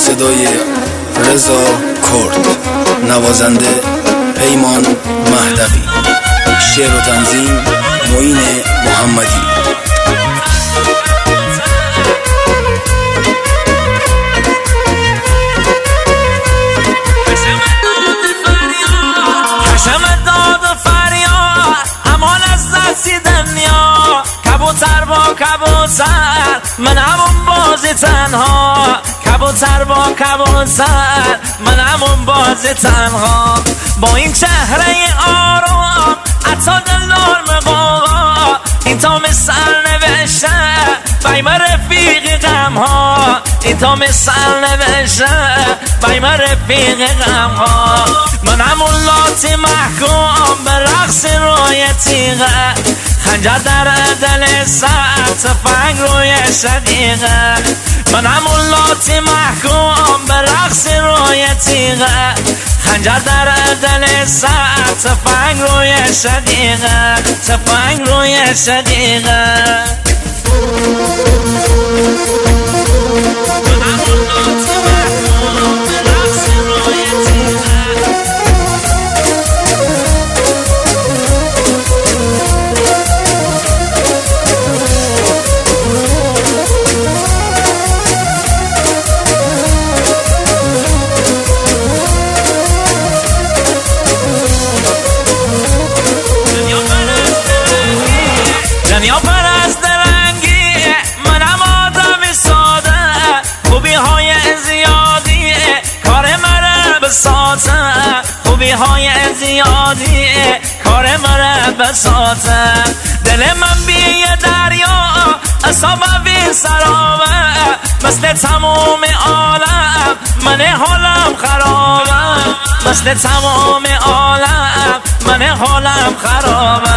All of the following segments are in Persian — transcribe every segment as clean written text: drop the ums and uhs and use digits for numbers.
صدای رضا کرد، نوازنده پیمان مهدوی، شعر و تنظیم معین محمدی. کبوتر من همون بازی تنها، کبوتر با کبوتر من همون بازی تنها، با این چهره آرام عطا دلار مقاقا، این تا مثل نوشته بیم رفیق غمها، این تا مثل نوشته بیم رفیق غمها، من همون لاتی محکوم به رقص روی تیغه، خنجر در دل سر تفنگ روی شقیقه، من همون لاتی محکوم به رقص روی تیغه، خنجر در دل سر تفنگ روی شقیقه، تفنگ روی شقیقه. دنیا پرست رنگی منم آدم ساده، خوبی های زیادی کار منه بساته، خوبی های زیادی کار منه بساته، دل من بی دریا اصابه بی سرابه، مثل تمام عالم من حالم خرابه، مثل تمام عالم من حالم خرابه،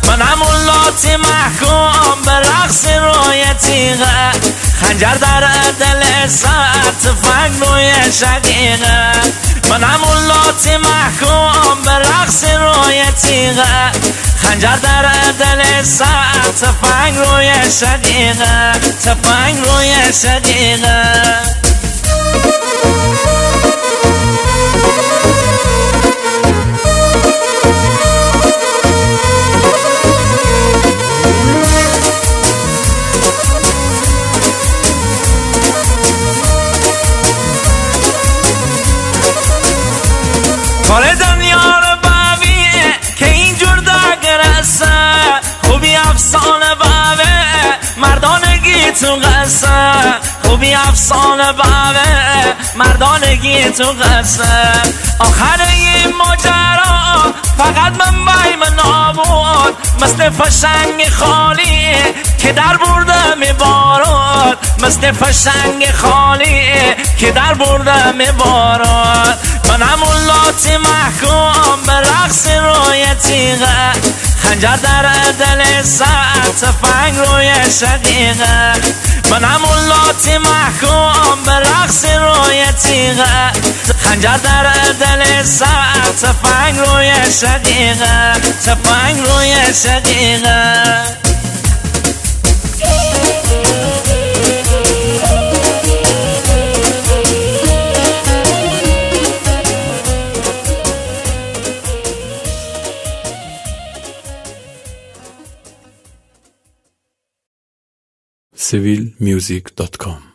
من همون لاتی محکوم به رقص روی تیغه، خنجر در دل سر تفنگ روی شقیقه، من همون لاتی محکوم به رقص روی تیغه، خنجر در دل سر تفنگ روی شقیقه، تفنگ روی شقیقه. کار دنیا رو ببینه که اینجور دگرسه، خوبی افسانه بابه مردانگی تو قصه، خوبی افسانه بابه مردانگی تو قصه، آخر این ماجرا فقط من بیم نابود، مثل فشنگ خالی که در برده میبارد، مثل فشنگ خالی که در برده میبارد، من همون لاتی محکوم به رقص روی تیغه، خنجر در دل سر تفنگ روی شقیقه، من همون لاتی محکوم به رقص روی تیغه، خنجر در دل سر تفنگ روی شقیقه، تفنگ روی شقیقه. civilmusic.com